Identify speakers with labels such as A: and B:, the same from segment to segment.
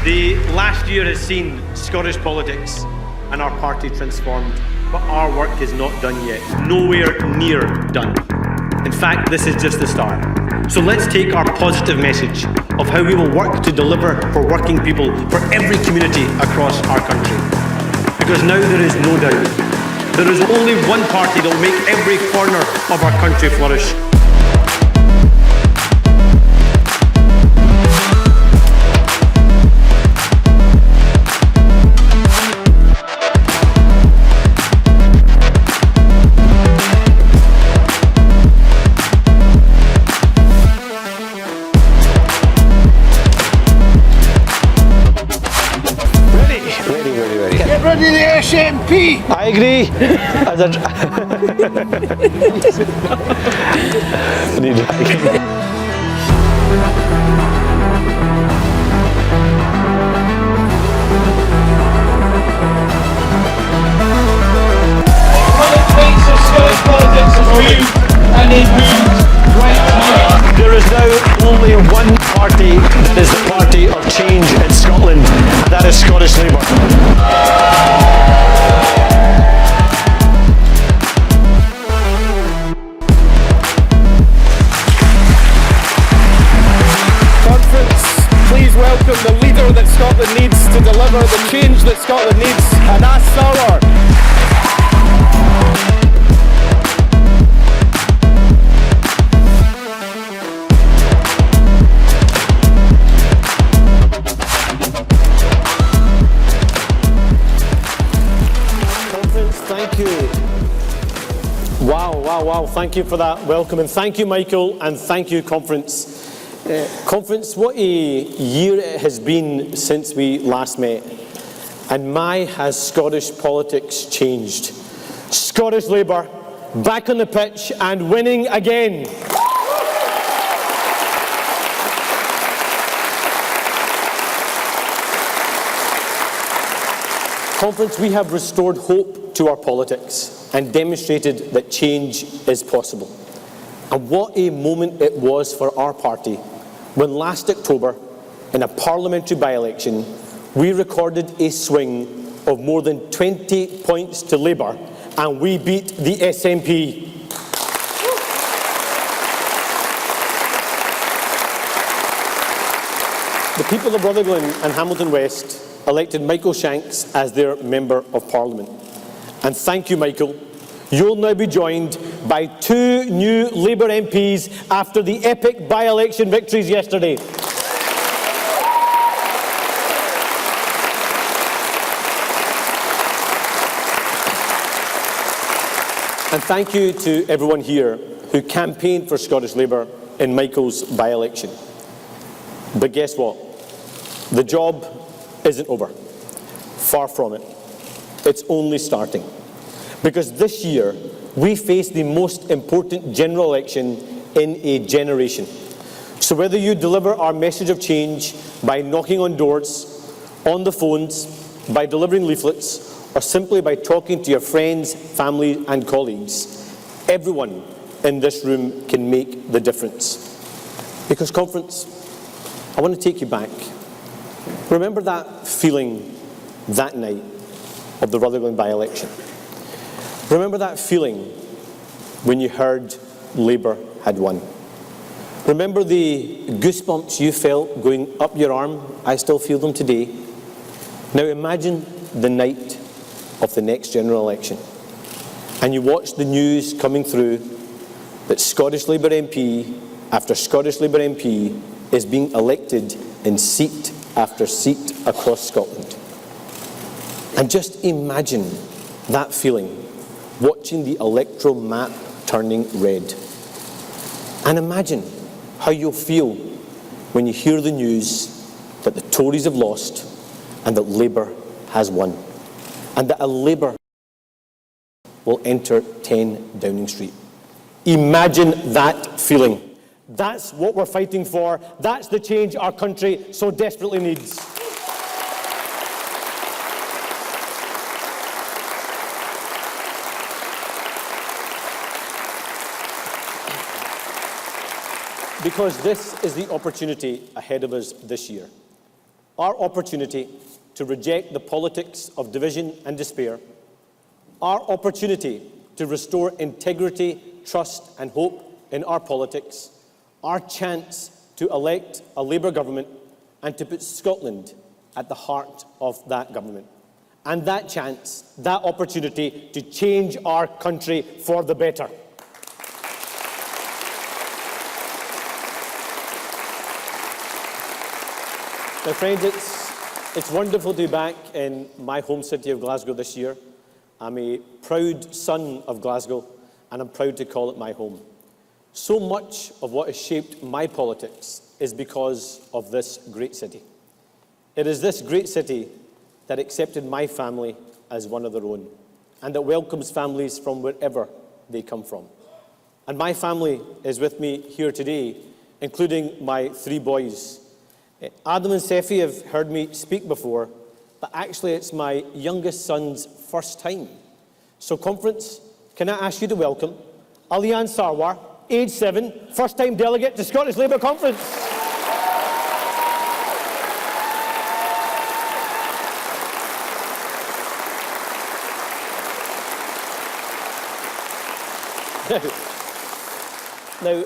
A: The last year has seen Scottish politics and our party transformed, but our work is not done yet. Nowhere near done. In fact, this is just the start. So let's take our positive message of how we will work to deliver for working people, for every community across our country. Because now there is no doubt, there is only one party that will make every corner of our country flourish.
B: Ready the SNP!
C: I agree. There is now only one party that is the party of change in Scotland, and that is Scottish Labour.
B: Please welcome the leader that Scotland needs to deliver the change that Scotland needs, Anas Sarwar.
C: Conference, thank you. Wow, thank you for that welcome, and thank you, Michael, and thank you, Conference. Conference, what a year it has been since we last met, and my has Scottish politics changed. Scottish Labour back on the pitch and winning again. Conference, we have restored hope to our politics and demonstrated that change is possible. And what a moment it was for our party when last October, in a parliamentary by-election, we recorded a swing of more than 20 points to Labour, and we beat the SNP. The people of Rutherglen and Hamilton West elected Michael Shanks as their Member of Parliament. And thank you, Michael. You'll now be joined by two new Labour MPs after the epic by-election victories yesterday. And thank you to everyone here who campaigned for Scottish Labour in Michael's by-election. But guess what? The job isn't over. Far from it. It's only starting. Because this year, we face the most important general election in a generation. So whether you deliver our message of change by knocking on doors, on the phones, by delivering leaflets, or simply by talking to your friends, family and colleagues, everyone in this room can make the difference. Because, Conference, I want to take you back. Remember that feeling that night of the Rutherglen by-election? Remember that feeling when you heard Labour had won? Remember the goosebumps you felt going up your arm? I still feel them today. Now imagine the night of the next general election, and you watch the news coming through that Scottish Labour MP after Scottish Labour MP is being elected in seat after seat across Scotland. And just imagine that feeling, watching the electoral map turning red. And imagine how you'll feel when you hear the news that the Tories have lost and that Labour has won, and that a Labour will enter 10 Downing Street. Imagine that feeling. That's what we're fighting for. That's the change our country so desperately needs. Because this is the opportunity ahead of us this year. our opportunity to reject the politics of division and despair, our opportunity to restore integrity, trust and hope in our politics, our chance to elect a Labour government and to put Scotland at the heart of that government. And that chance, that opportunity to change our country for the better. My friends, it's wonderful to be back in my home city of Glasgow this year. I'm a proud son of Glasgow, and I'm proud to call it my home. So much of what has shaped my politics is because of this great city. It is this great city that accepted my family as one of their own, and that welcomes families from wherever they come from. And my family is with me here today, including my 3 boys. Adam and Sefi have heard me speak before, but actually it's my youngest son's first time. So conference, can I ask you to welcome Alian Sarwar, age 7, first-time delegate to Scottish Labour Conference. Now,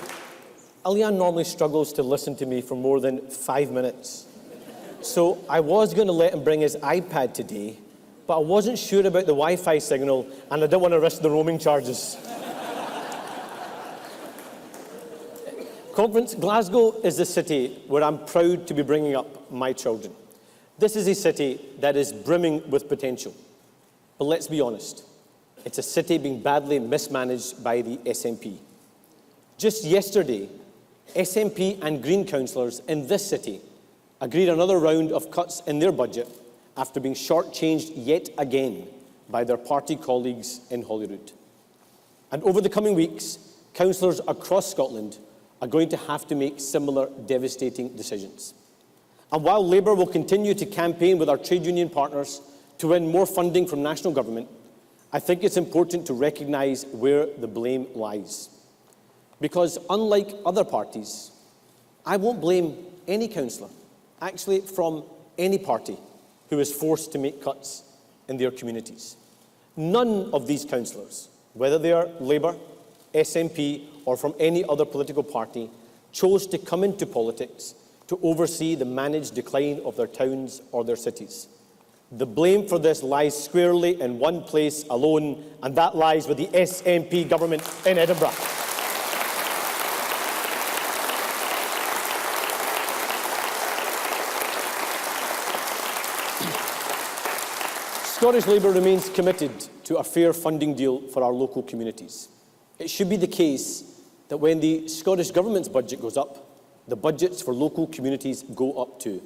C: Alian normally struggles to listen to me for more than 5 minutes. So I was going to let him bring his iPad today, but I wasn't sure about the Wi-Fi signal and I didn't want to risk the roaming charges. Conference, Glasgow is the city where I'm proud to be bringing up my children. This is a city that is brimming with potential. But let's be honest, it's a city being badly mismanaged by the SNP. Just yesterday, SNP and Green councillors in this city agreed another round of cuts in their budget after being shortchanged yet again by their party colleagues in Holyrood. And over the coming weeks, councillors across Scotland are going to have to make similar devastating decisions. And while Labour will continue to campaign with our trade union partners to win more funding from national government, I think it's important to recognise where the blame lies. Because unlike other parties, I won't blame any councillor, actually from any party, who is forced to make cuts in their communities. None of these councillors, whether they are Labour, SNP or from any other political party, chose to come into politics to oversee the managed decline of their towns or their cities. The blame for this lies squarely in one place alone, and that lies with the SNP government in Edinburgh. Scottish Labour remains committed to a fair funding deal for our local communities. It should be the case that when the Scottish Government's budget goes up, the budgets for local communities go up too.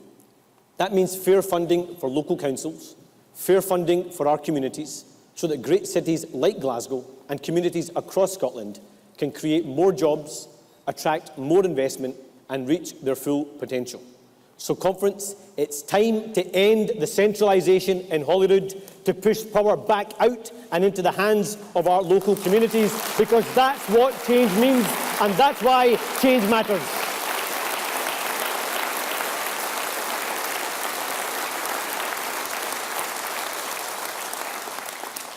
C: That means fair funding for local councils, fair funding for our communities, so that great cities like Glasgow and communities across Scotland can create more jobs, attract more investment and reach their full potential. So conference, it's time to end the centralisation in Holyrood, to push power back out and into the hands of our local communities, because that's what change means and that's why change matters.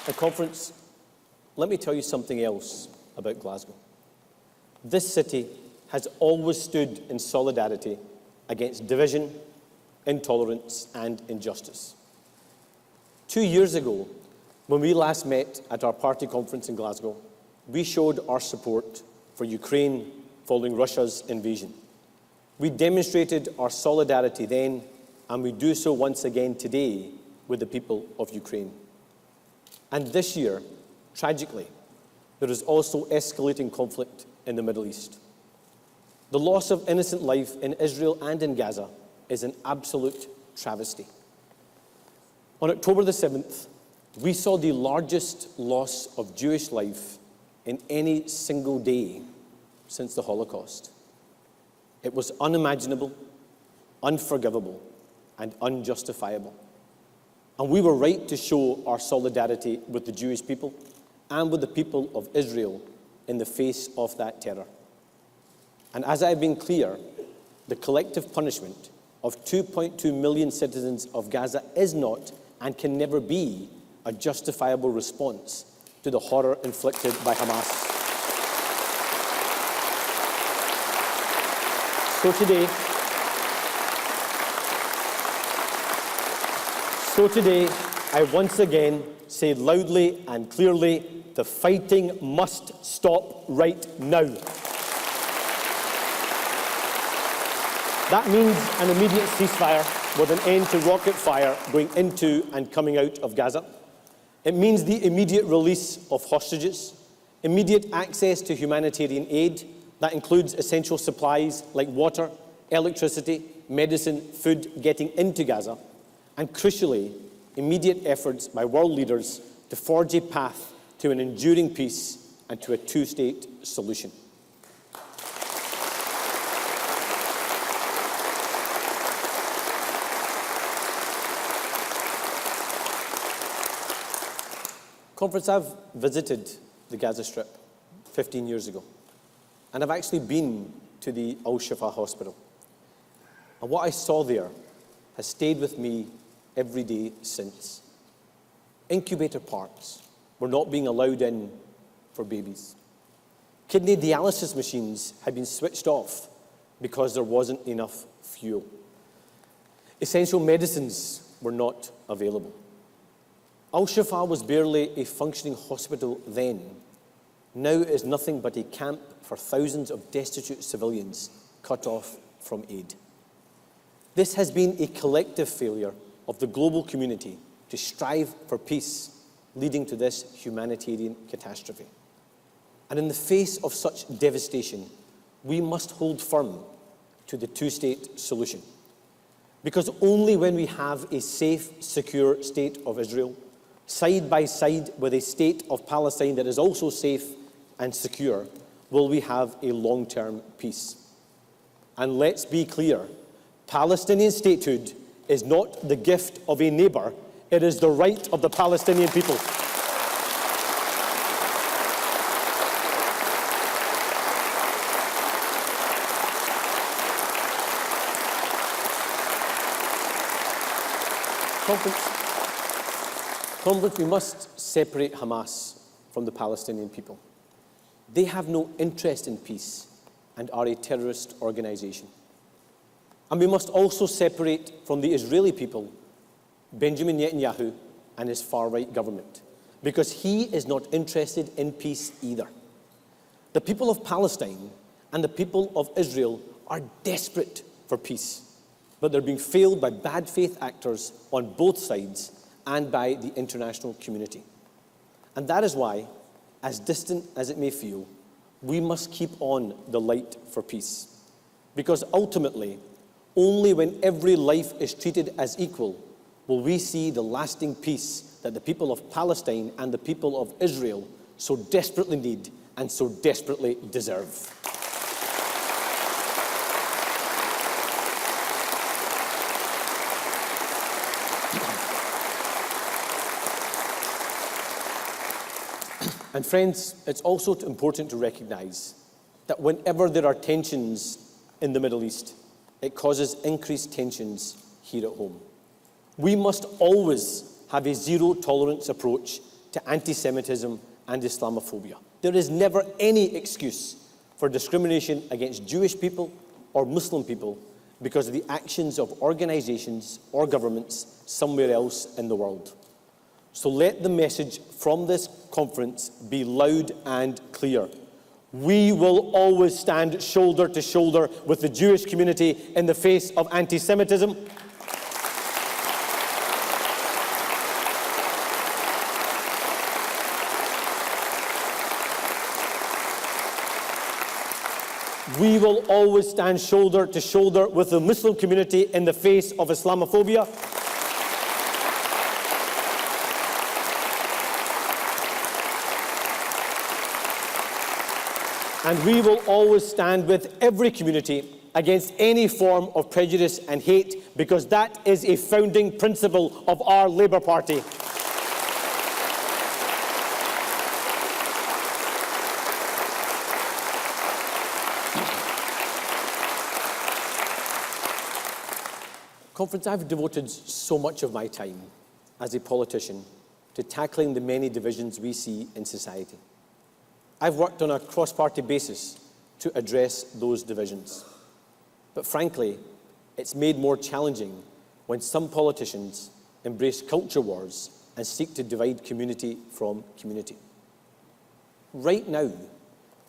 C: At conference, let me tell you something else about Glasgow. This city has always stood in solidarity against division, intolerance and injustice. 2 years ago, when we last met at our party conference in Glasgow, we showed our support for Ukraine following Russia's invasion. We demonstrated our solidarity then, and we do so once again today with the people of Ukraine. And this year, tragically, there is also escalating conflict in the Middle East. The loss of innocent life in Israel and in Gaza is an absolute travesty. On October the 7th, we saw the largest loss of Jewish life in any single day since the Holocaust. It was unimaginable, unforgivable, and unjustifiable. And we were right to show our solidarity with the Jewish people and with the people of Israel in the face of that terror. And as I have been clear, the collective punishment of 2.2 million citizens of Gaza is not and can never be a justifiable response to the horror inflicted by Hamas. So today, I once again say loudly and clearly, the fighting must stop right now. That means an immediate ceasefire with an end to rocket fire going into and coming out of Gaza. It means the immediate release of hostages, immediate access to humanitarian aid that includes essential supplies like water, electricity, medicine, food getting into Gaza, and crucially, immediate efforts by world leaders to forge a path to an enduring peace and to a two-state solution. Conference, I've visited the Gaza Strip 15 years ago, and I've actually been to the Al-Shifa hospital. And what I saw there has stayed with me every day since. Incubator parts were not being allowed in for babies. Kidney dialysis machines had been switched off because there wasn't enough fuel. Essential medicines were not available. Al-Shifa was barely a functioning hospital then. Now it is nothing but a camp for thousands of destitute civilians cut off from aid. This has been a collective failure of the global community to strive for peace, leading to this humanitarian catastrophe. And in the face of such devastation, we must hold firm to the two-state solution. Because only when we have a safe, secure state of Israel, side by side with a state of Palestine that is also safe and secure, will we have a long-term peace. And let's be clear, Palestinian statehood is not the gift of a neighbour, it is the right of the Palestinian people. Conference, we must separate Hamas from the Palestinian people. They have no interest in peace and are a terrorist organisation. And we must also separate from the Israeli people Benjamin Netanyahu and his far-right government, because he is not interested in peace either. The people of Palestine and the people of Israel are desperate for peace, but they're being failed by bad faith actors on both sides and by the international community. And that is why, as distant as it may feel, we must keep on the light for peace. Because ultimately, only when every life is treated as equal will we see the lasting peace that the people of Palestine and the people of Israel so desperately need and so desperately deserve. And friends, it's also important to recognize that whenever there are tensions in the Middle East, it causes increased tensions here at home. We must always have a zero-tolerance approach to anti-Semitism and Islamophobia. There is never any excuse for discrimination against Jewish people or Muslim people because of the actions of organizations or governments somewhere else in the world. So let the message from this conference be loud and clear. We will always stand shoulder to shoulder with the Jewish community in the face of anti-Semitism. We will always stand shoulder to shoulder with the Muslim community in the face of Islamophobia. And we will always stand with every community against any form of prejudice and hate, because that is a founding principle of our Labour Party. Conference, I've devoted so much of my time as a politician to tackling the many divisions we see in society. I've worked on a cross-party basis to address those divisions. But frankly, it's made more challenging when some politicians embrace culture wars and seek to divide community from community. Right now,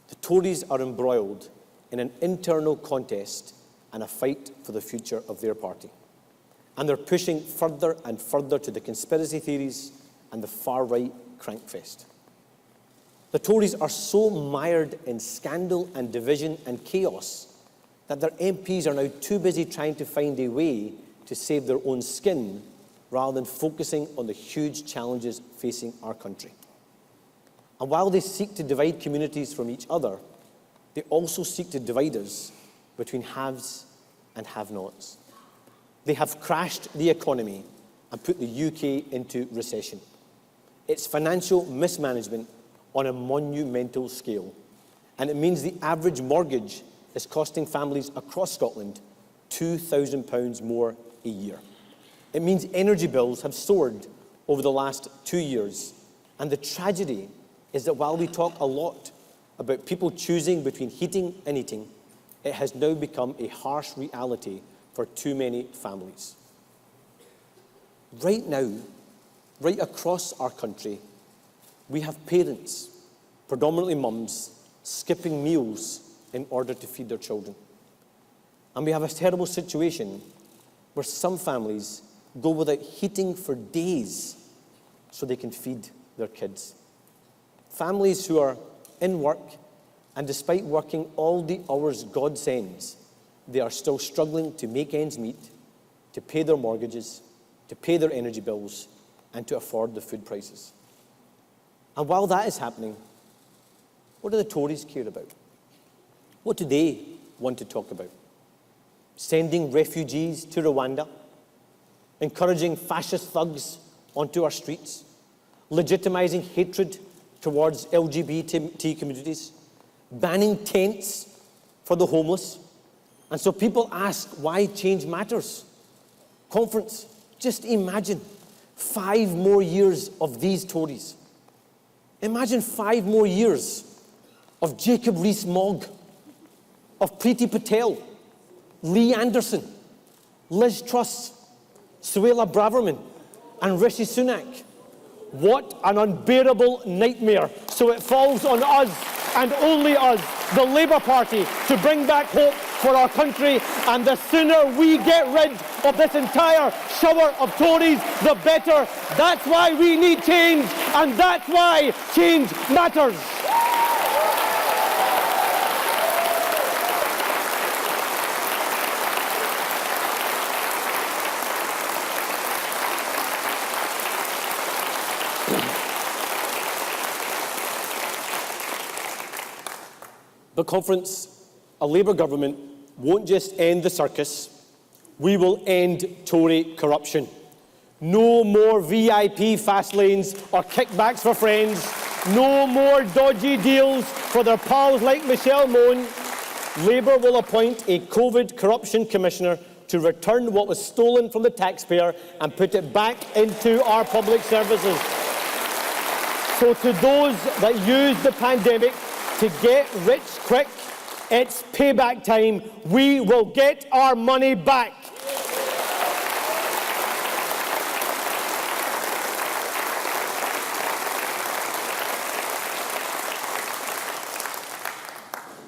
C: the Tories are embroiled in an internal contest and a fight for the future of their party. And they're pushing further and further to the conspiracy theories and the far-right crankfest. The Tories are so mired in scandal and division and chaos that their MPs are now too busy trying to find a way to save their own skin rather than focusing on the huge challenges facing our country. And while they seek to divide communities from each other, they also seek to divide us between haves and have-nots. They have crashed the economy and put the UK into recession. It's financial mismanagement on a monumental scale, and it means the average mortgage is costing families across Scotland £2,000 more a year. It means energy bills have soared over the last 2 years, and the tragedy is that while we talk a lot about people choosing between heating and eating, it has now become a harsh reality for too many families. Right now, right across our country, we have parents, predominantly mums, skipping meals in order to feed their children. And we have a terrible situation where some families go without heating for days so they can feed their kids. Families who are in work, and despite working all the hours God sends, they are still struggling to make ends meet, to pay their mortgages, to pay their energy bills, and to afford the food prices. And while that is happening, what do the Tories care about? What do they want to talk about? Sending refugees to Rwanda? Encouraging fascist thugs onto our streets? Legitimising hatred towards LGBT communities? Banning tents for the homeless? And so people ask why change matters. Conference, just imagine 5 more years of these Tories. Imagine 5 more years of Jacob Rees-Mogg, of Priti Patel, Lee Anderson, Liz Truss, Suella Braverman, and Rishi Sunak. What an unbearable nightmare. So it falls on us, and only us, the Labour Party, to bring back hope for our country. And the sooner we get rid of this entire shower of Tories, the better. That's why we need change, and that's why change matters. But Conference, a Labour government won't just end the circus, we will end Tory corruption. No more VIP fast lanes or kickbacks for friends. No more dodgy deals for their pals like Michelle Mone. Labour will appoint a COVID corruption commissioner to return what was stolen from the taxpayer and put it back into our public services. So to those that use the pandemic to get rich quick, it's payback time. We will get our money back.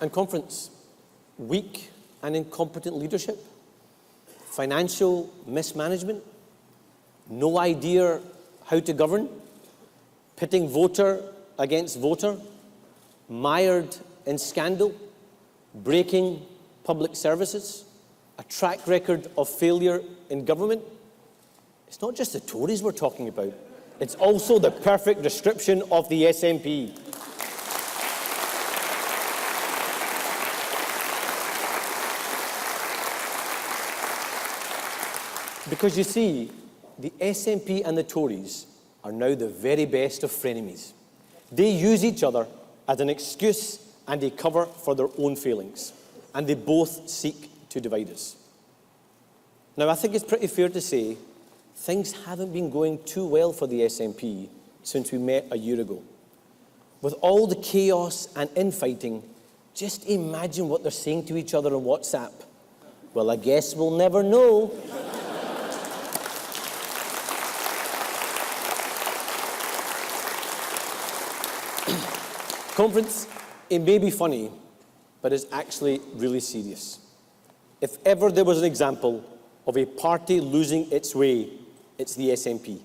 C: And Conference, weak and incompetent leadership, financial mismanagement, no idea how to govern, pitting voter against voter, mired in scandal, breaking public services, a track record of failure in government. It's not just the Tories we're talking about. It's also the perfect description of the SNP. Because you see, the SNP and the Tories are now the very best of frenemies. They use each other as an excuse and a cover for their own failings, and they both seek to divide us. Now, I think it's pretty fair to say things haven't been going too well for the SNP since we met a year ago. With all the chaos and infighting, just imagine what they're saying to each other on WhatsApp. Well, I guess we'll never know. Conference, it may be funny, but it's actually really serious. If ever there was an example of a party losing its way, it's the SNP.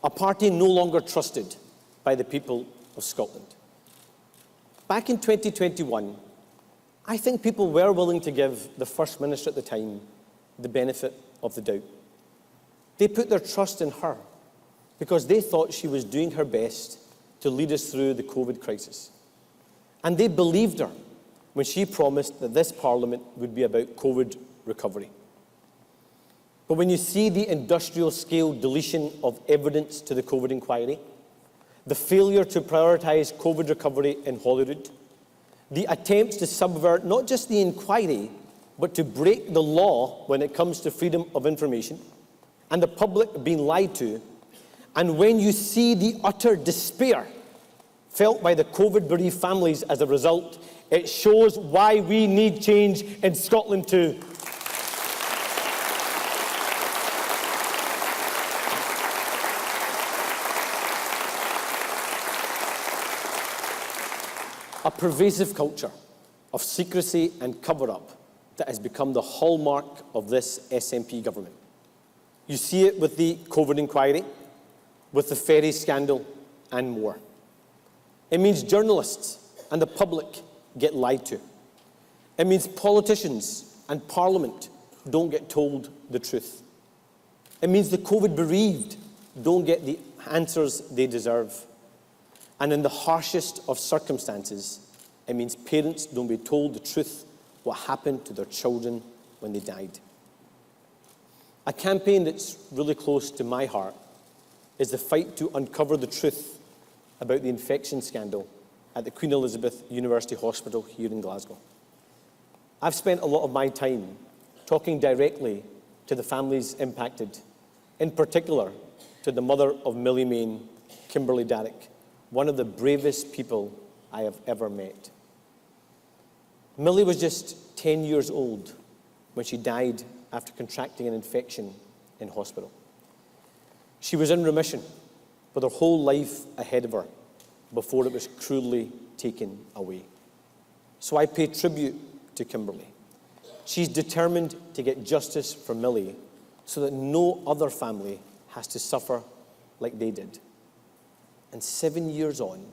C: A party no longer trusted by the people of Scotland. Back in 2021, I think people were willing to give the First Minister at the time the benefit of the doubt. They put their trust in her because they thought she was doing her best to lead us through the COVID crisis. And they believed her when she promised that this Parliament would be about COVID recovery. But when you see the industrial-scale deletion of evidence to the COVID inquiry, the failure to prioritise COVID recovery in Holyrood, the attempts to subvert not just the inquiry, but to break the law when it comes to freedom of information, and the public being lied to, and when you see the utter despair felt by the COVID-bereaved families as a result, it shows why we need change in Scotland too. A pervasive culture of secrecy and cover-up that has become the hallmark of this SNP government. You see it with the COVID inquiry, with the ferry scandal, and more. It means journalists and the public get lied to. It means politicians and Parliament don't get told the truth. It means the COVID bereaved don't get the answers they deserve. And in the harshest of circumstances, it means parents don't be told the truth what happened to their children when they died. A campaign that's really close to my heart is the fight to uncover the truth about the infection scandal at the Queen Elizabeth University Hospital here in Glasgow. I've spent a lot of my time talking directly to the families impacted, in particular to the mother of Millie Mayne, Kimberly Darroch, one of the bravest people I have ever met. Millie was just 10 years old when she died after contracting an infection in hospital. She was in remission with her whole life ahead of her before it was cruelly taken away. So I pay tribute to Kimberly. She's determined to get justice for Millie so that no other family has to suffer like they did. And 7 years on,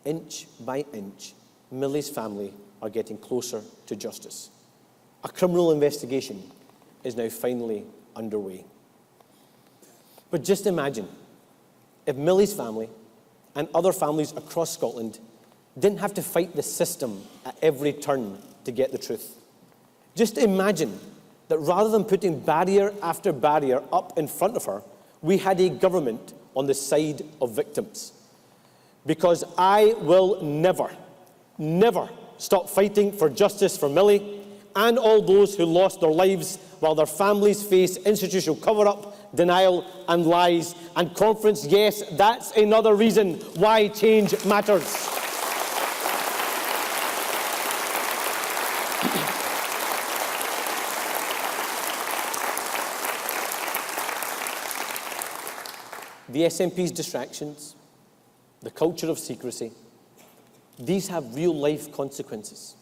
C: inch by inch, Millie's family are getting closer to justice. A criminal investigation is now finally underway. But just imagine if Millie's family and other families across Scotland didn't have to fight the system at every turn to get the truth. Just imagine that rather than putting barrier after barrier up in front of her, we had a government on the side of victims. Because I will never, never stop fighting for justice for Millie and all those who lost their lives while their families face institutional cover-up, denial and lies. And Conference, yes, that's another reason why change matters. The SNP's distractions, the culture of secrecy, these have real-life consequences.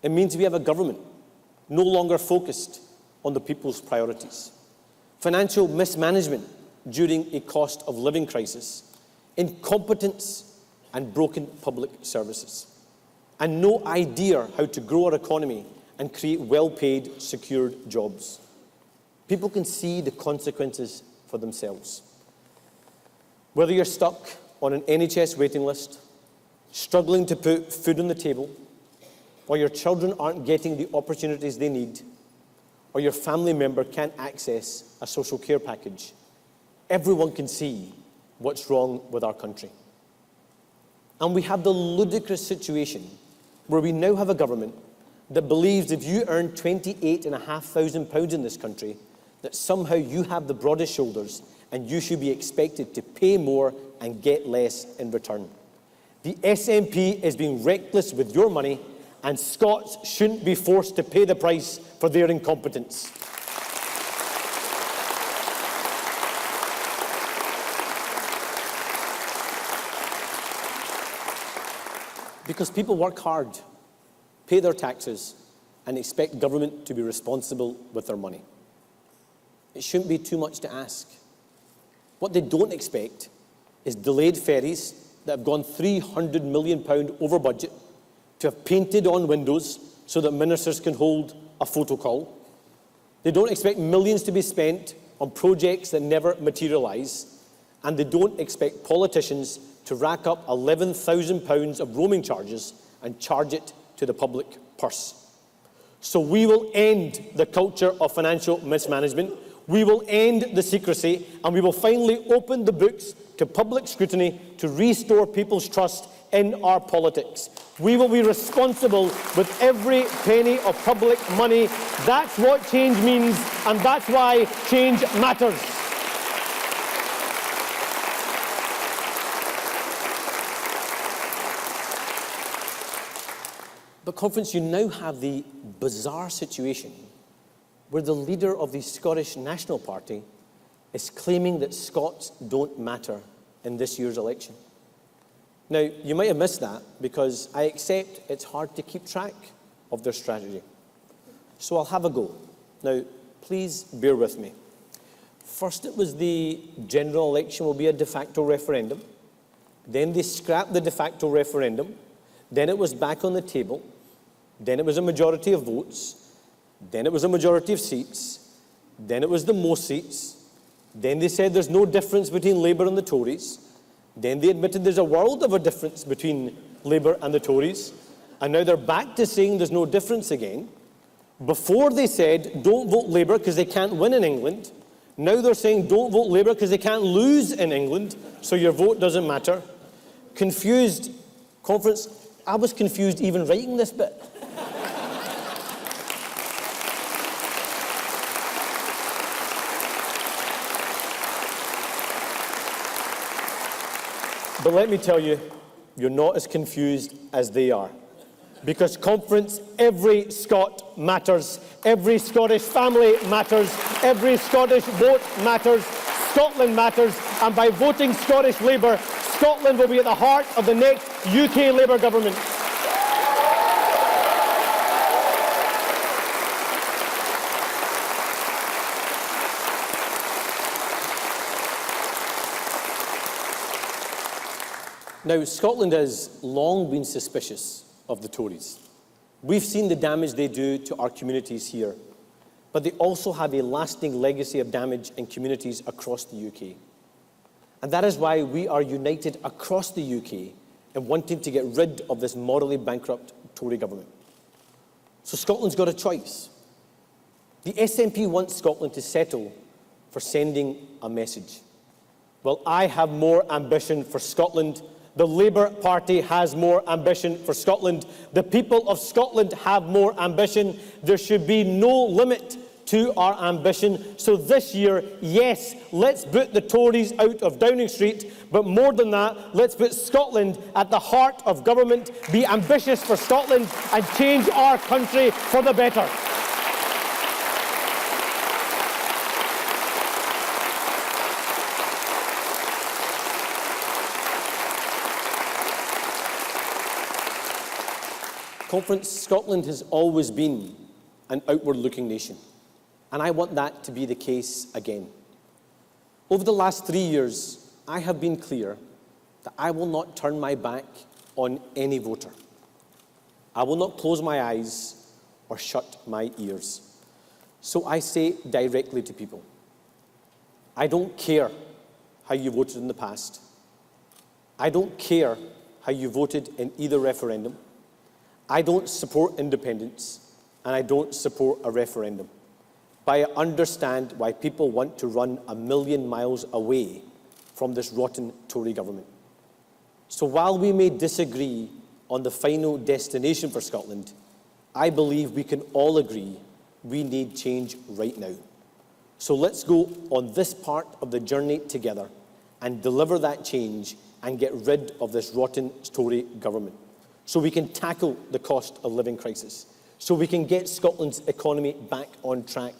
C: It means we have a government no longer focused on the people's priorities. Financial mismanagement during a cost of living crisis, incompetence and broken public services, and no idea how to grow our economy and create well-paid, secured jobs. People can see the consequences for themselves. Whether you're stuck on an NHS waiting list, struggling to put food on the table, or your children aren't getting the opportunities they need, or your family member can't access a social care package, everyone can see what's wrong with our country. And we have the ludicrous situation where we now have a government that believes if you earn £28,500 in this country, that somehow you have the broadest shoulders and you should be expected to pay more and get less in return. The SNP is being reckless with your money, and Scots shouldn't be forced to pay the price for their incompetence. Because people work hard, pay their taxes, and expect government to be responsible with their money. It shouldn't be too much to ask. What they don't expect is delayed ferries that have gone £300 million over budget to have painted on windows so that ministers can hold a photo call. They don't expect millions to be spent on projects that never materialise. And they don't expect politicians to rack up £11,000 of roaming charges and charge it to the public purse. So we will end the culture of financial mismanagement. We will end the secrecy, and we will finally open the books to public scrutiny to restore people's trust in our politics. We will be responsible with every penny of public money. That's what change means, and that's why change matters. But, Conference, you now have the bizarre situation where the leader of the Scottish National Party is claiming that Scots don't matter in this year's election. Now, you might have missed that because I accept it's hard to keep track of their strategy. So I'll have a go. Now, please bear with me. First, it was the general election will be a de facto referendum. Then they scrapped the de facto referendum. Then it was back on the table. Then it was a majority of votes. Then it was a majority of seats. Then it was the most seats. Then they said there's no difference between Labour and the Tories. Then they admitted there's a world of a difference between Labour and the Tories. And now they're back to saying there's no difference again. Before they said don't vote Labour because they can't win in England. Now they're saying don't vote Labour because they can't lose in England, so your vote doesn't matter. Confused, Conference. I was confused even writing this bit. But let me tell you, you're not as confused as they are. Because, Conference, every Scot matters. Every Scottish family matters. Every Scottish vote matters. Scotland matters. And by voting Scottish Labour, Scotland will be at the heart of the next UK Labour government. Now, Scotland has long been suspicious of the Tories. We've seen the damage they do to our communities here, but they also have a lasting legacy of damage in communities across the UK. And that is why we are united across the UK in wanting to get rid of this morally bankrupt Tory government. So Scotland's got a choice. The SNP wants Scotland to settle for sending a message. Well, I have more ambition for Scotland. The Labour Party has more ambition for Scotland. The people of Scotland have more ambition. There should be no limit to our ambition. So this year, yes, let's put the Tories out of Downing Street, but more than that, let's put Scotland at the heart of government, be ambitious for Scotland, and change our country for the better. Conference, Scotland has always been an outward-looking nation, and I want that to be the case again. Over the last 3 years, I have been clear that I will not turn my back on any voter. I will not close my eyes or shut my ears. So I say directly to people, I don't care how you voted in the past. I don't care how you voted in either referendum. I don't support independence, and I don't support a referendum. But I understand why people want to run a million miles away from this rotten Tory government. So while we may disagree on the final destination for Scotland, I believe we can all agree we need change right now. So let's go on this part of the journey together and deliver that change and get rid of this rotten Tory government, so we can tackle the cost of living crisis, so we can get Scotland's economy back on track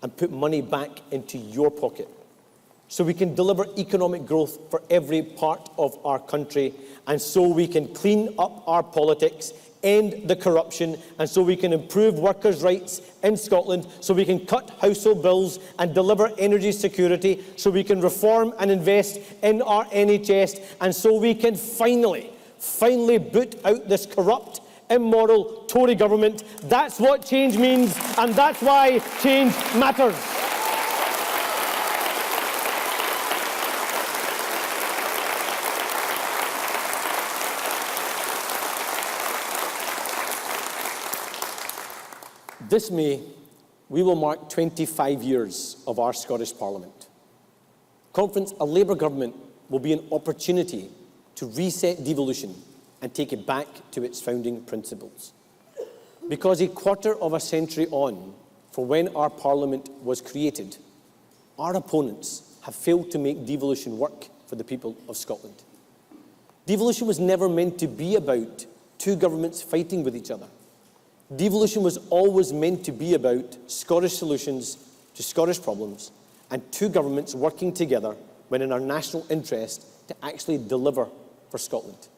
C: and put money back into your pocket, so we can deliver economic growth for every part of our country, and so we can clean up our politics, end the corruption, and so we can improve workers' rights in Scotland, so we can cut household bills and deliver energy security, so we can reform and invest in our NHS, and so we can finally boot out this corrupt, immoral Tory government. That's what change means, and that's why change matters. This May, we will mark 25 years of our Scottish Parliament. Conference, a Labour government will be an opportunity to reset devolution and take it back to its founding principles. Because a quarter of a century on from when our Parliament was created, our opponents have failed to make devolution work for the people of Scotland. Devolution was never meant to be about two governments fighting with each other. Devolution was always meant to be about Scottish solutions to Scottish problems and two governments working together when in our national interest to actually deliver for Scotland.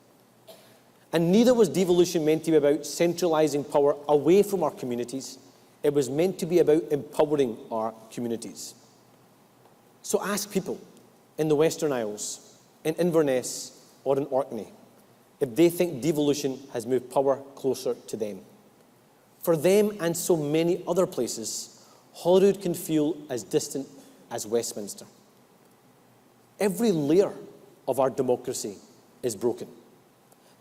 C: And neither was devolution meant to be about centralising power away from our communities. It was meant to be about empowering our communities. So ask people in the Western Isles, in Inverness or in Orkney, if they think devolution has moved power closer to them. For them and so many other places, Holyrood can feel as distant as Westminster. Every layer of our democracy is broken.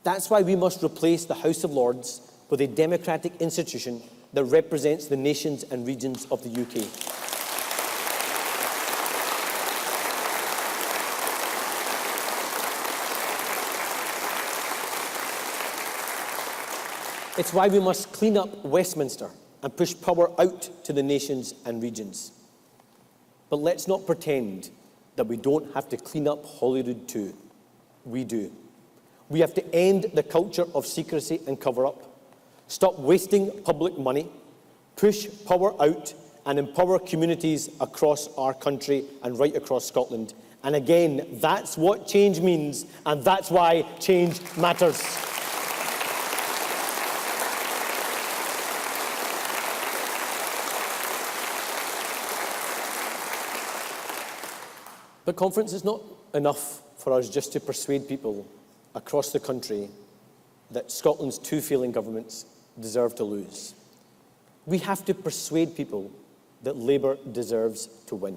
C: That's why we must replace the House of Lords with a democratic institution that represents the nations and regions of the UK. It's why we must clean up Westminster and push power out to the nations and regions. But let's not pretend that we don't have to clean up Holyrood too. We do. We have to end the culture of secrecy and cover-up, stop wasting public money, push power out and empower communities across our country and right across Scotland. And again, that's what change means, and that's why change matters. But conference, is not enough for us just to persuade people across the country that Scotland's two failing governments deserve to lose. We have to persuade people that Labour deserves to win.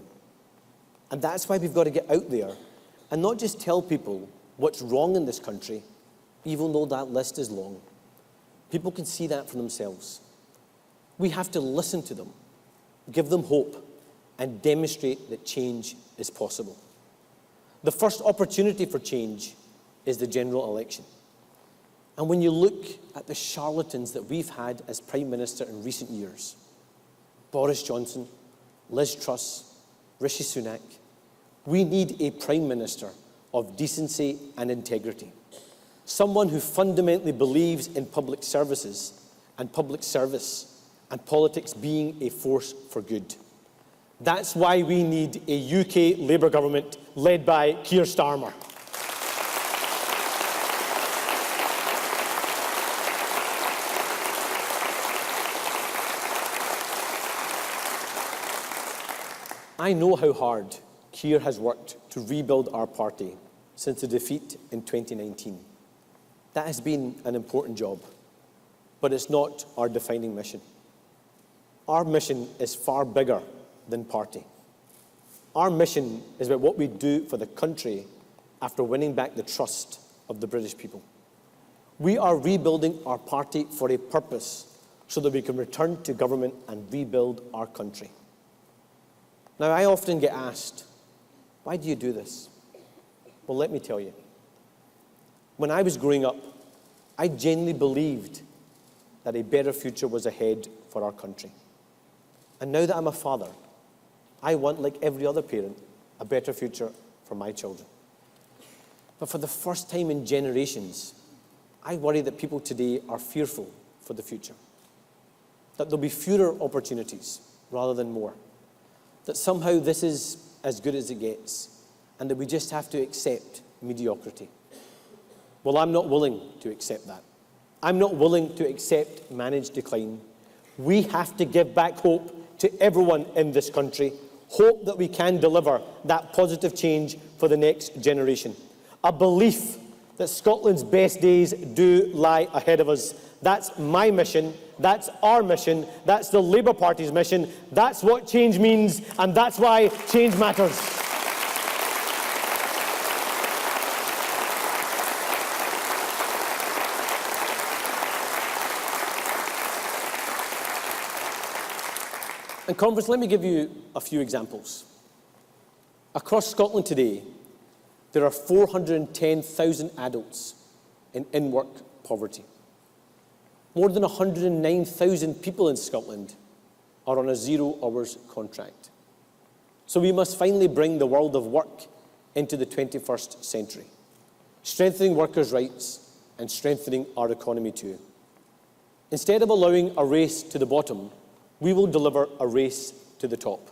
C: And that's why we've got to get out there and not just tell people what's wrong in this country, even though that list is long. People can see that for themselves. We have to listen to them, give them hope, and demonstrate that change is possible. The first opportunity for change is the general election. And when you look at the charlatans that we've had as Prime Minister in recent years, Boris Johnson, Liz Truss, Rishi Sunak, we need a Prime Minister of decency and integrity. Someone who fundamentally believes in public services and public service and politics being a force for good. That's why we need a UK Labour government led by Keir Starmer. I know how hard Keir has worked to rebuild our party since the defeat in 2019. That has been an important job, but it's not our defining mission. Our mission is far bigger than party. Our mission is about what we do for the country after winning back the trust of the British people. We are rebuilding our party for a purpose so that we can return to government and rebuild our country. Now, I often get asked, why do you do this? Well, let me tell you. When I was growing up, I genuinely believed that a better future was ahead for our country. And now that I'm a father, I want, like every other parent, a better future for my children. But for the first time in generations, I worry that people today are fearful for the future. That there'll be fewer opportunities rather than more. That somehow this is as good as it gets, and that we just have to accept mediocrity. Well, I'm not willing to accept that. I'm not willing to accept managed decline. We have to give back hope to everyone in this country, hope that we can deliver that positive change for the next generation. A belief that Scotland's best days do lie ahead of us. That's my mission, that's our mission, that's the Labour Party's mission, that's what change means, and that's why change matters. And Conference, let me give you a few examples. Across Scotland today, there are 410,000 adults in in-work poverty. More than 109,000 people in Scotland are on a 0 hours contract. So we must finally bring the world of work into the 21st century, strengthening workers' rights and strengthening our economy too. Instead of allowing a race to the bottom, we will deliver a race to the top.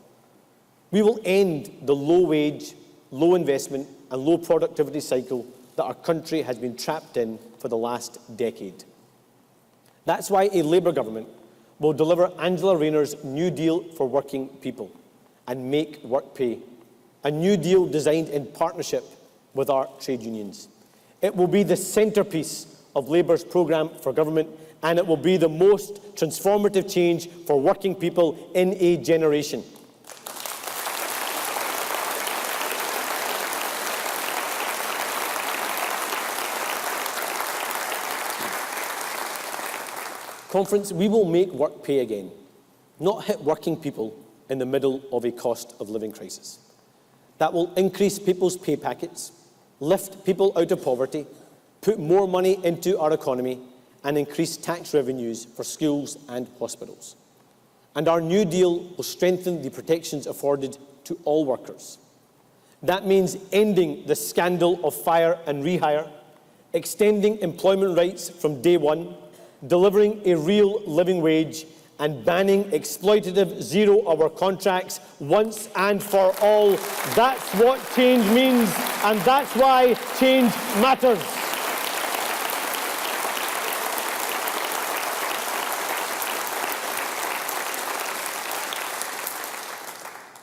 C: We will end the low-wage, low-investment and low productivity cycle that our country has been trapped in for the last decade. That's why a Labour government will deliver Angela Rayner's New Deal for working people and make work pay, a new deal designed in partnership with our trade unions. It will be the centrepiece of Labour's programme for government, and it will be the most transformative change for working people in a generation. Conference, we will make work pay again, not hit working people in the middle of a cost of living crisis. That will increase people's pay packets, lift people out of poverty, put more money into our economy, and increase tax revenues for schools and hospitals. And our new deal will strengthen the protections afforded to all workers. That means ending the scandal of fire and rehire, extending employment rights from day one, delivering a real living wage, and banning exploitative 0 hour contracts once and for all. That's what change means, and that's why change matters.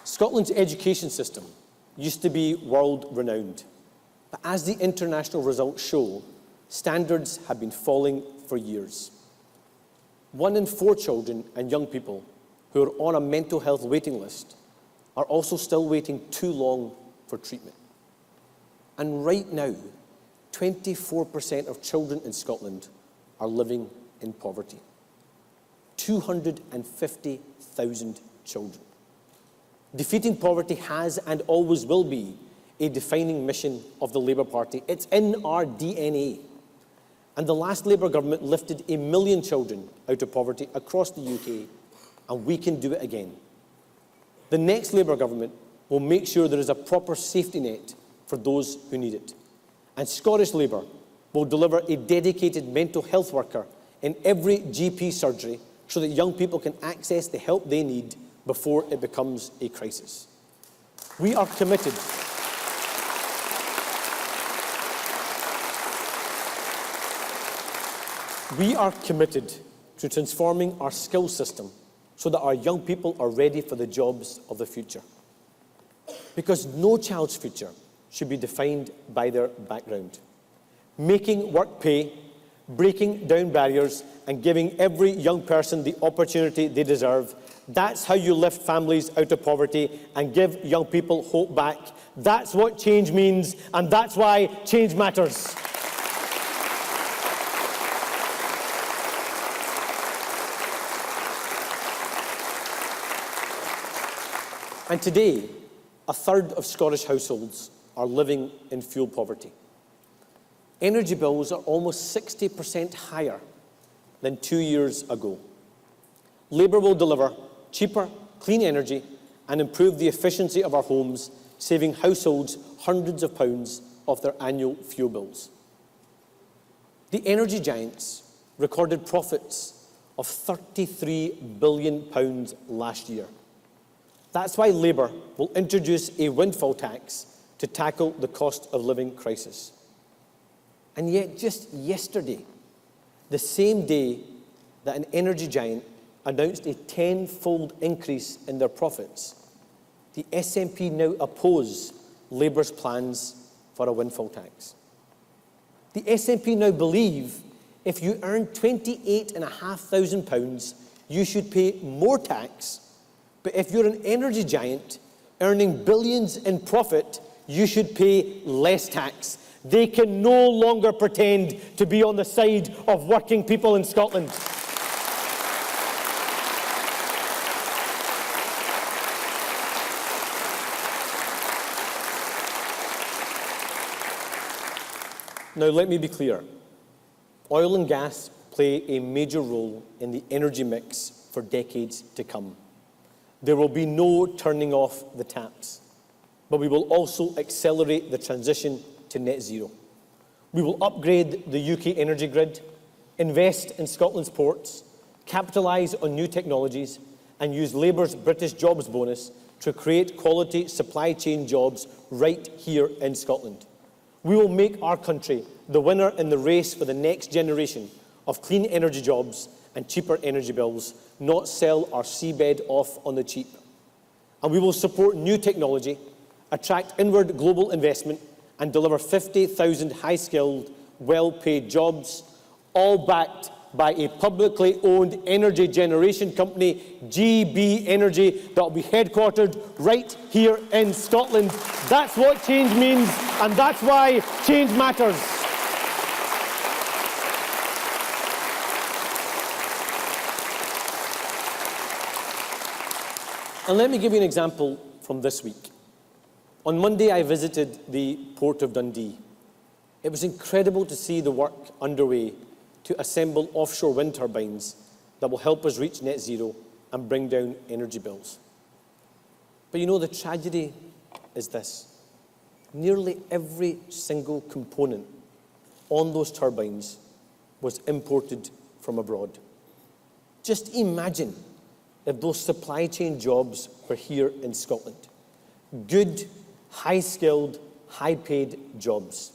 C: Scotland's education system used to be world-renowned, but as the international results show, standards have been falling for years. 1 in 4 children and young people who are on a mental health waiting list are also still waiting too long for treatment. And right now, 24% of children in Scotland are living in poverty. 250,000 children. Defeating poverty has and always will be a defining mission of the Labour Party. It's in our DNA. And the last Labour government lifted 1 million children out of poverty across the UK, and we can do it again. The next Labour government will make sure there is a proper safety net for those who need it. And Scottish Labour will deliver a dedicated mental health worker in every GP surgery so that young people can access the help they need before it becomes a crisis. We are committed. We are committed to transforming our skills system so that our young people are ready for the jobs of the future. Because no child's future should be defined by their background. Making work pay, breaking down barriers, and giving every young person the opportunity they deserve, that's how you lift families out of poverty and give young people hope back. That's what change means, and that's why change matters. And today, 1/3 of Scottish households are living in fuel poverty. Energy bills are almost 60% higher than 2 years ago. Labour will deliver cheaper, clean energy and improve the efficiency of our homes, saving households hundreds of pounds off their annual fuel bills. The energy giants recorded profits of £33 billion last year. That's why Labour will introduce a windfall tax to tackle the cost of living crisis. And yet, just yesterday, the same day that an energy giant announced a tenfold increase in their profits, the SNP now oppose Labour's plans for a windfall tax. The SNP now believe if you earn £28,500, you should pay more tax, but if you're an energy giant earning billions in profit, you should pay less tax. They can no longer pretend to be on the side of working people in Scotland. Now, let me be clear. Oil and gas play a major role in the energy mix for decades to come. There will be no turning off the taps, but we will also accelerate the transition to net zero. We will upgrade the UK energy grid, invest in Scotland's ports, capitalise on new technologies, and use Labour's British jobs bonus to create quality supply chain jobs right here in Scotland. We will make our country the winner in the race for the next generation of clean energy jobs and cheaper energy bills, not sell our seabed off on the cheap. And we will support new technology, attract inward global investment, and deliver 50,000 high-skilled, well-paid jobs, all backed by a publicly owned energy generation company, GB Energy, that will be headquartered right here in Scotland. That's what change means, and that's why change matters. And let me give you an example from this week. On Monday, I visited the Port of Dundee. It was incredible to see the work underway to assemble offshore wind turbines that will help us reach net zero and bring down energy bills. But you know, the tragedy is this. Nearly every single component on those turbines was imported from abroad. Just imagine if those supply chain jobs were here in Scotland. Good, high-skilled, high-paid jobs.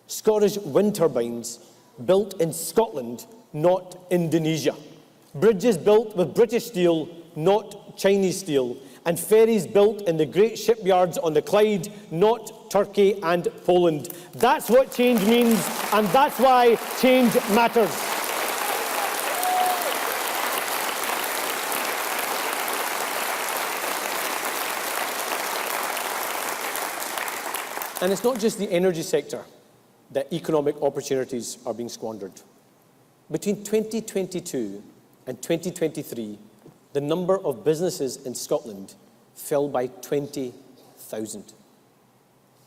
C: Scottish wind turbines built in Scotland, not Indonesia. Bridges built with British steel, not Chinese steel. And ferries built in the great shipyards on the Clyde, not Turkey and Poland. That's what change means, and that's why change matters. And it's not just the energy sector that economic opportunities are being squandered. Between 2022 and 2023, the number of businesses in Scotland fell by 20,000.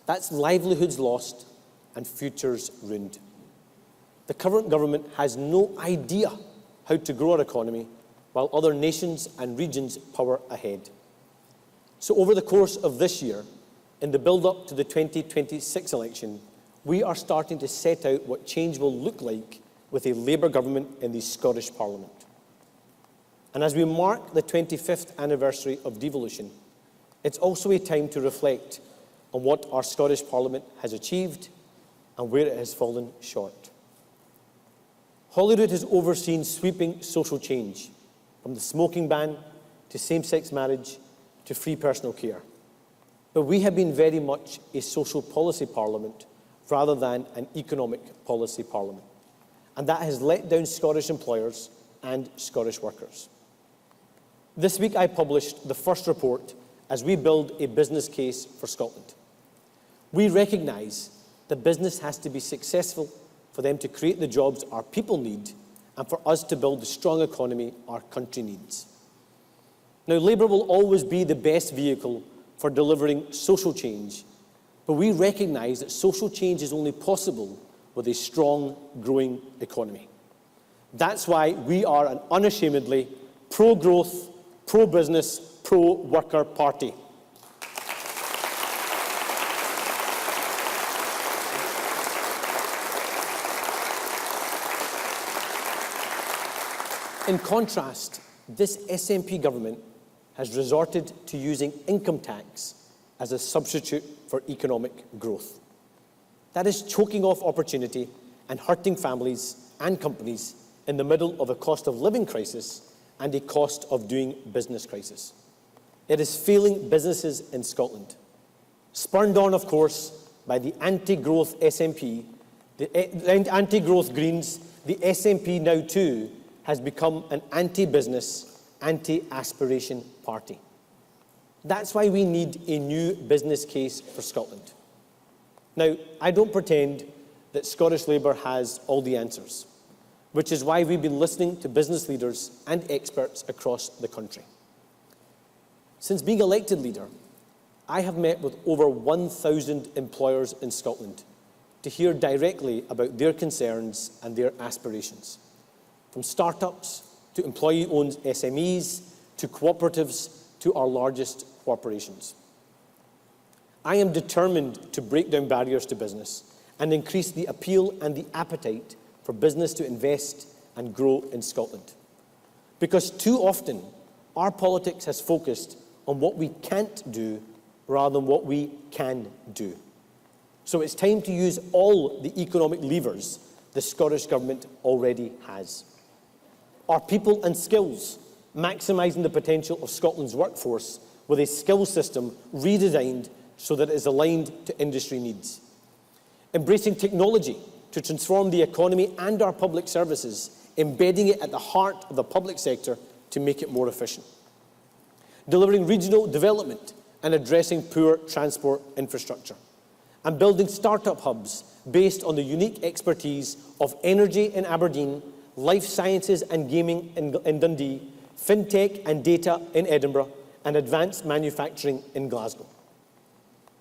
C: That's livelihoods lost and futures ruined. The current government has no idea how to grow our economy while other nations and regions power ahead. So over the course of this year, in the build-up to the 2026 election, we are starting to set out what change will look like with a Labour government in the Scottish Parliament. And as we mark the 25th anniversary of devolution, it's also a time to reflect on what our Scottish Parliament has achieved and where it has fallen short. Holyrood has overseen sweeping social change, from the smoking ban to same-sex marriage to free personal care. But we have been very much a social policy parliament rather than an economic policy parliament. And that has let down Scottish employers and Scottish workers. This week I published the first report as we build a business case for Scotland. We recognise that business has to be successful for them to create the jobs our people need and for us to build the strong economy our country needs. Now, Labour will always be the best vehicle for delivering social change, but we recognise that social change is only possible with a strong, growing economy. That's why we are an unashamedly pro-growth, pro-business, pro-worker party. In contrast, this SNP government has resorted to using income tax as a substitute for economic growth. That is choking off opportunity and hurting families and companies in the middle of a cost of living crisis and a cost of doing business crisis. It is failing businesses in Scotland. Spurned on, of course, by the anti-growth SNP, the anti-growth Greens, the SNP now too has become an anti-business, anti-aspiration party. That's why we need a new business case for Scotland. Now, I don't pretend that Scottish Labour has all the answers, which is why we've been listening to business leaders and experts across the country. Since being elected leader, I have met with over 1,000 employers in Scotland to hear directly about their concerns and their aspirations, from startups to employee-owned SMEs to cooperatives to our largest corporations. I am determined to break down barriers to business and increase the appeal and the appetite for business to invest and grow in Scotland. Because too often, our politics has focused on what we can't do rather than what we can do. So it's time to use all the economic levers the Scottish Government already has. Our people and skills, maximising the potential of Scotland's workforce with a skills system redesigned so that it is aligned to industry needs. Embracing technology to transform the economy and our public services, embedding it at the heart of the public sector to make it more efficient. Delivering regional development and addressing poor transport infrastructure. And building startup hubs based on the unique expertise of energy in Aberdeen, life sciences and gaming in Dundee, fintech and data in Edinburgh, and advanced manufacturing in Glasgow.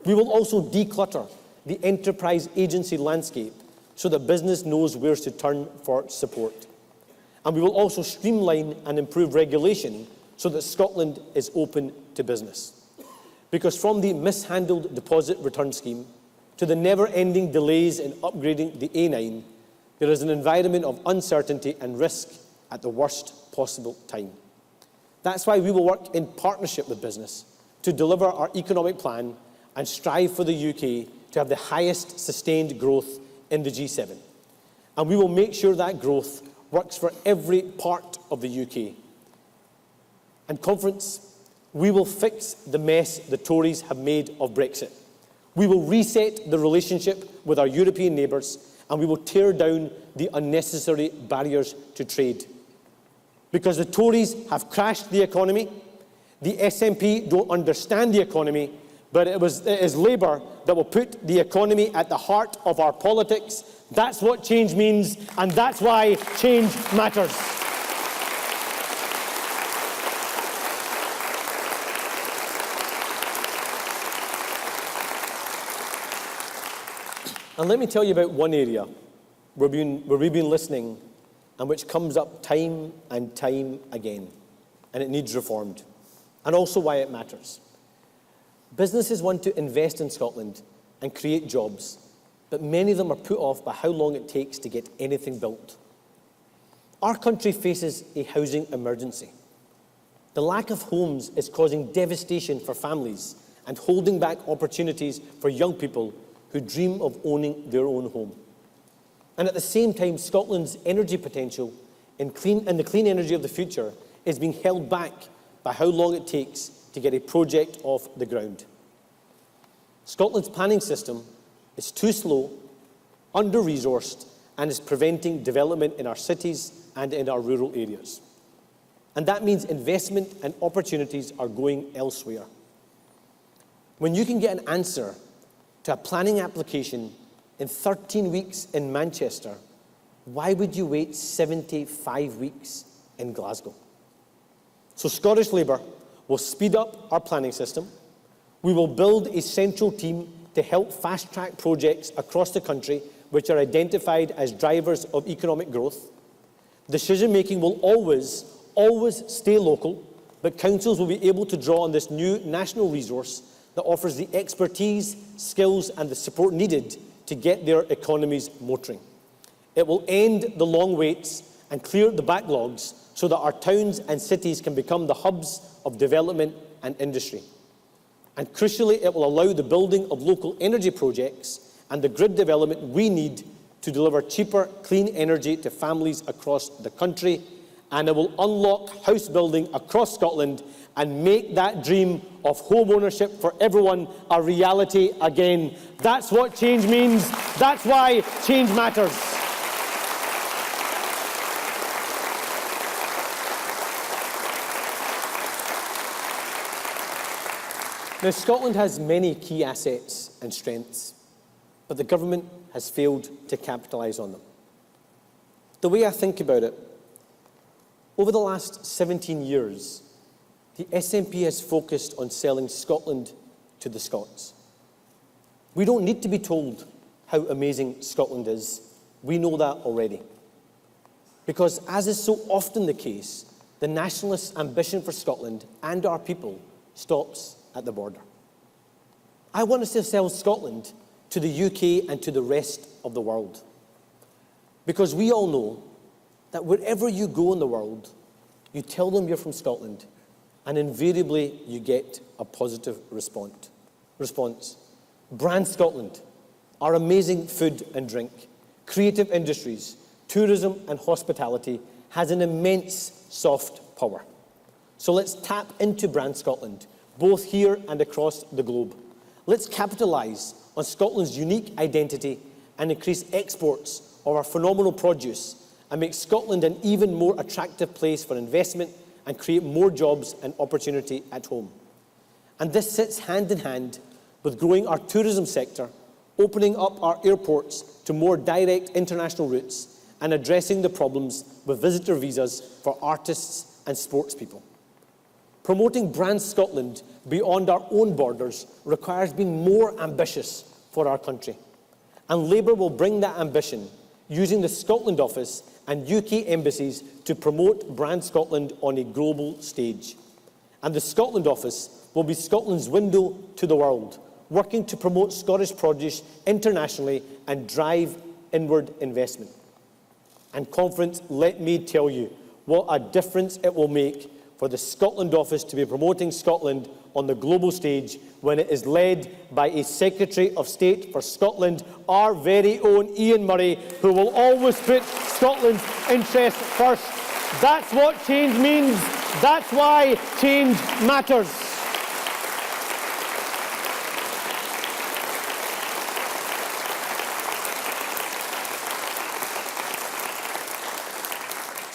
C: We will also declutter the enterprise agency landscape so that business knows where to turn for support. And we will also streamline and improve regulation so that Scotland is open to business. Because from the mishandled deposit return scheme to the never-ending delays in upgrading the A9, there is an environment of uncertainty and risk at the worst possible time. That's why we will work in partnership with business to deliver our economic plan and strive for the UK to have the highest sustained growth in the G7. And we will make sure that growth works for every part of the UK. And conference, we will fix the mess the Tories have made of Brexit. We will reset the relationship with our European neighbours, and we will tear down the unnecessary barriers to trade. Because the Tories have crashed the economy, the SNP don't understand the economy, but it is Labour that will put the economy at the heart of our politics. That's what change means, and that's why change matters. And let me tell you about one area where we've been listening and which comes up time and time again, and it needs reformed, and also why it matters. Businesses want to invest in Scotland and create jobs, but many of them are put off by how long it takes to get anything built. Our country faces a housing emergency. The lack of homes is causing devastation for families and holding back opportunities for young people who dream of owning their own home. And at the same time, Scotland's energy potential and the clean energy of the future is being held back by how long it takes to get a project off the ground. Scotland's planning system is too slow, under-resourced, and is preventing development in our cities and in our rural areas. And that means investment and opportunities are going elsewhere. When you can get an answer to a planning application in 13 weeks in Manchester, why would you wait 75 weeks in Glasgow? So Scottish Labour will speed up our planning system. We will build a central team to help fast-track projects across the country which are identified as drivers of economic growth. Decision-making will always stay local, but councils will be able to draw on this new national resource that offers the expertise, skills and the support needed to get their economies motoring. It will end the long waits and clear the backlogs so that our towns and cities can become the hubs of development and industry. And crucially, it will allow the building of local energy projects and the grid development we need to deliver cheaper, clean energy to families across the country. And it will unlock house building across Scotland and make that dream of home ownership for everyone a reality again. That's what change means. That's why change matters. Now, Scotland has many key assets and strengths, but the government has failed to capitalise on them. The way I think about it, over the last 17 years, the SNP has focused on selling Scotland to the Scots. We don't need to be told how amazing Scotland is. We know that already. Because, as is so often the case, the nationalist ambition for Scotland and our people stops at the border. I want us to sell Scotland to the UK and to the rest of the world. Because we all know that wherever you go in the world, you tell them you're from Scotland, and invariably you get a positive response. Brand Scotland, our amazing food and drink, creative industries, tourism and hospitality has an immense soft power. So let's tap into Brand Scotland, both here and across the globe. Let's capitalise on Scotland's unique identity and increase exports of our phenomenal produce and make Scotland an even more attractive place for investment and create more jobs and opportunity at home. And this sits hand in hand with growing our tourism sector, opening up our airports to more direct international routes and addressing the problems with visitor visas for artists and sports people. Promoting Brand Scotland beyond our own borders requires being more ambitious for our country. And Labour will bring that ambition using the Scotland Office and UK embassies to promote Brand Scotland on a global stage. And the Scotland Office will be Scotland's window to the world, working to promote Scottish produce internationally and drive inward investment. And conference, let me tell you what a difference it will make for the Scotland Office to be promoting Scotland on the global stage when it is led by a Secretary of State for Scotland, our very own Ian Murray, who will always put Scotland's interests first. That's what change means. That's why change matters.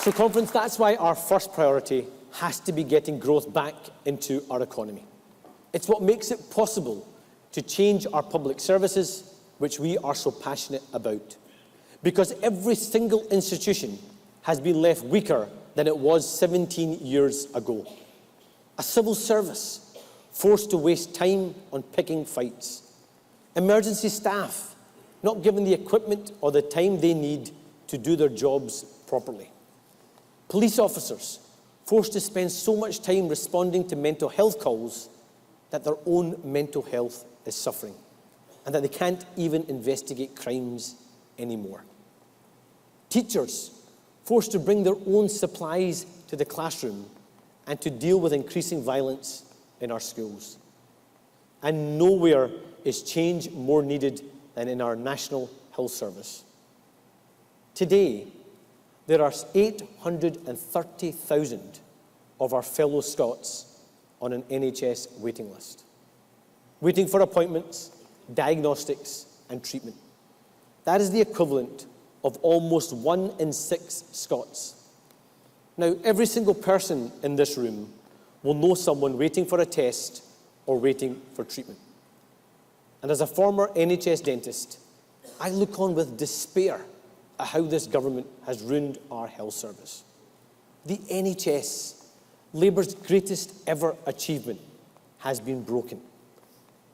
C: So, Conference, that's why our first priority has to be getting growth back into our economy. It's what makes it possible to change our public services, which we are so passionate about. Because every single institution has been left weaker than it was 17 years ago. A civil service forced to waste time on picking fights. Emergency staff not given the equipment or the time they need to do their jobs properly. Police officers forced to spend so much time responding to mental health calls that their own mental health is suffering and that they can't even investigate crimes anymore. Teachers forced to bring their own supplies to the classroom and to deal with increasing violence in our schools. And nowhere is change more needed than in our National Health Service. Today, there are 830,000 of our fellow Scots on an NHS waiting list, waiting for appointments, diagnostics and treatment. That is the equivalent of almost 1 in 6 Scots. Now, every single person in this room will know someone waiting for a test or waiting for treatment. And as a former NHS dentist, I look on with despair at how this government has ruined our health service. The NHS, Labour's greatest ever achievement, has been broken.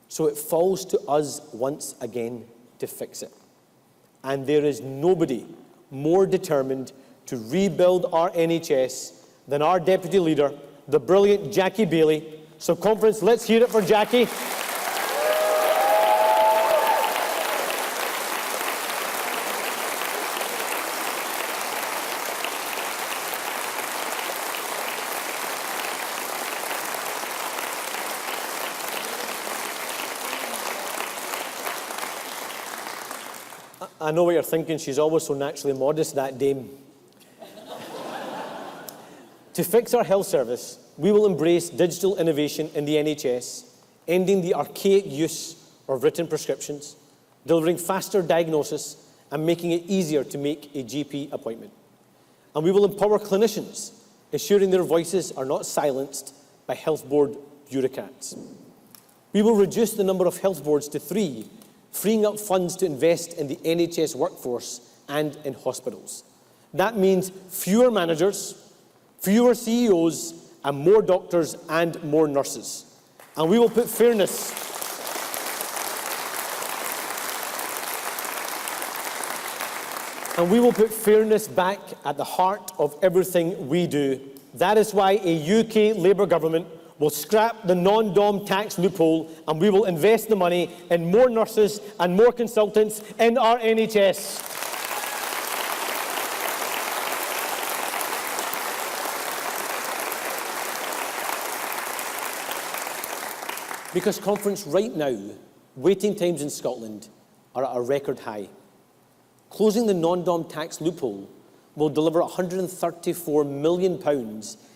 C: So it falls to us once again to fix it. And there is nobody more determined to rebuild our NHS than our Deputy Leader, the brilliant Jackie Baillie. So, conference, let's hear it for Jackie. I know what you're thinking, she's always so naturally modest, that dame. To fix our health service, we will embrace digital innovation in the NHS, ending the archaic use of written prescriptions, delivering faster diagnosis, and making it easier to make a GP appointment. And we will empower clinicians, ensuring their voices are not silenced by health board bureaucrats. We will reduce the number of health boards to 3, freeing up funds to invest in the NHS workforce and in hospitals. That means fewer managers, fewer CEOs, and more doctors and more nurses. And we will put fairness back at the heart of everything we do. That is why a UK Labour government will scrap the non-dom tax loophole, and we will invest the money in more nurses and more consultants in our NHS. Because, conference, right now, waiting times in Scotland are at a record high. Closing the non-dom tax loophole will deliver £134 million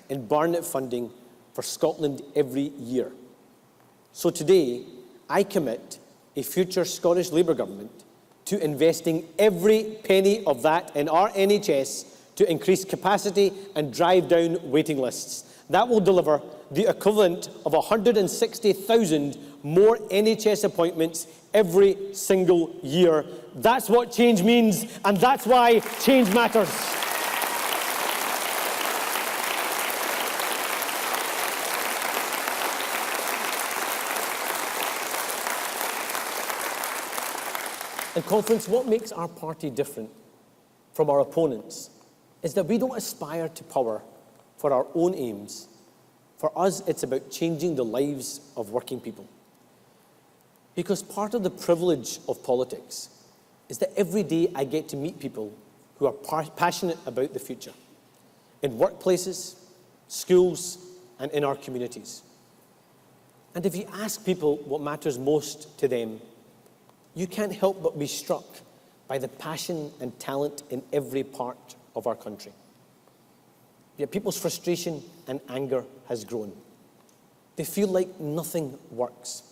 C: in Barnett funding for Scotland every year. So today, I commit a future Scottish Labour government to investing every penny of that in our NHS to increase capacity and drive down waiting lists. That will deliver the equivalent of 160,000 more NHS appointments every single year. That's what change means, and that's why change matters. And, conference, what makes our party different from our opponents is that we don't aspire to power for our own aims. For us, it's about changing the lives of working people. Because part of the privilege of politics is that every day I get to meet people who are passionate about the future, in workplaces, schools, and in our communities. And if you ask people what matters most to them, you can't help but be struck by the passion and talent in every part of our country. Yet people's frustration and anger has grown. They feel like nothing works,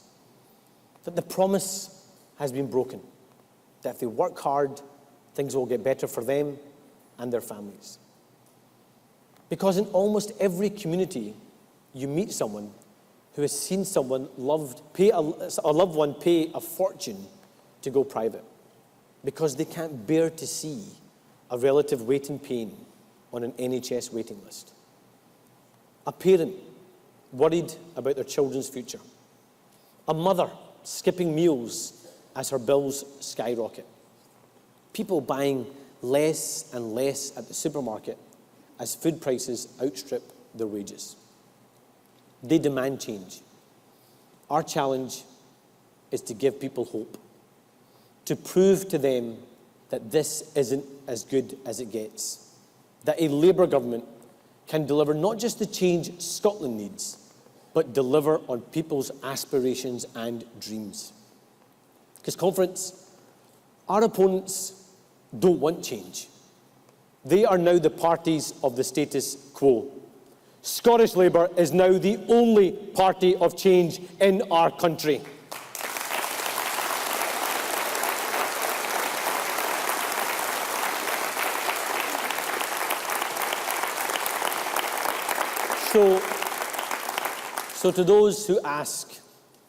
C: that the promise has been broken, that if they work hard, things will get better for them and their families. Because in almost every community, you meet someone who has seen someone a loved one pay a fortune to go private because they can't bear to see a relative waiting pain on an NHS waiting list. A parent worried about their children's future. A mother skipping meals as her bills skyrocket. People buying less and less at the supermarket as food prices outstrip their wages. They demand change. Our challenge is to give people hope, to prove to them that this isn't as good as it gets, that a Labour government can deliver not just the change Scotland needs, but deliver on people's aspirations and dreams. Because, conference, our opponents don't want change. They are now the parties of the status quo. Scottish Labour is now the only party of change in our country. So to those who ask,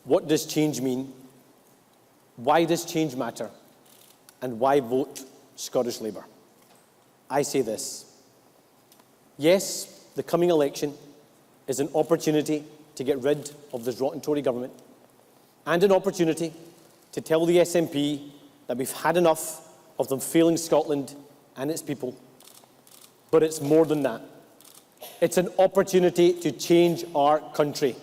C: what does change mean? Why does change matter? And why vote Scottish Labour? I say this. Yes, the coming election is an opportunity to get rid of this rotten Tory government and an opportunity to tell the SNP that we've had enough of them failing Scotland and its people. but it's more than that. It's an opportunity to change our country.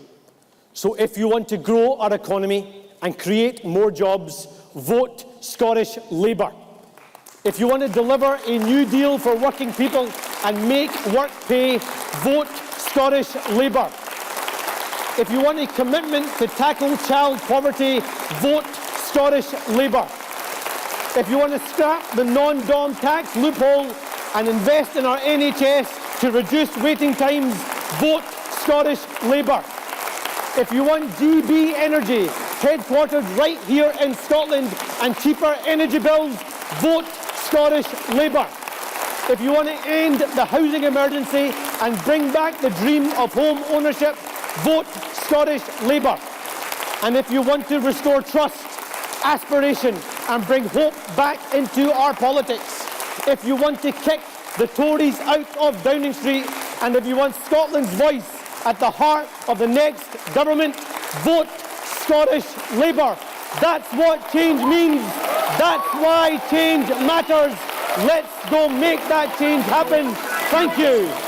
C: So if you want to grow our economy and create more jobs, vote Scottish Labour. If you want to deliver a new deal for working people and make work pay, vote Scottish Labour. If you want a commitment to tackle child poverty, vote Scottish Labour. If you want to scrap the non-dom tax loophole and invest in our NHS to reduce waiting times, vote Scottish Labour. If you want GB Energy, headquartered right here in Scotland, and cheaper energy bills, vote Scottish Labour. If you want to end the housing emergency and bring back the dream of home ownership, vote Scottish Labour. And if you want to restore trust, aspiration and bring hope back into our politics, if you want to kick the Tories out of Downing Street, and if you want Scotland's voice at the heart of the next government, vote Scottish Labour. That's what change means. That's why change matters. Let's go make that change happen. Thank you.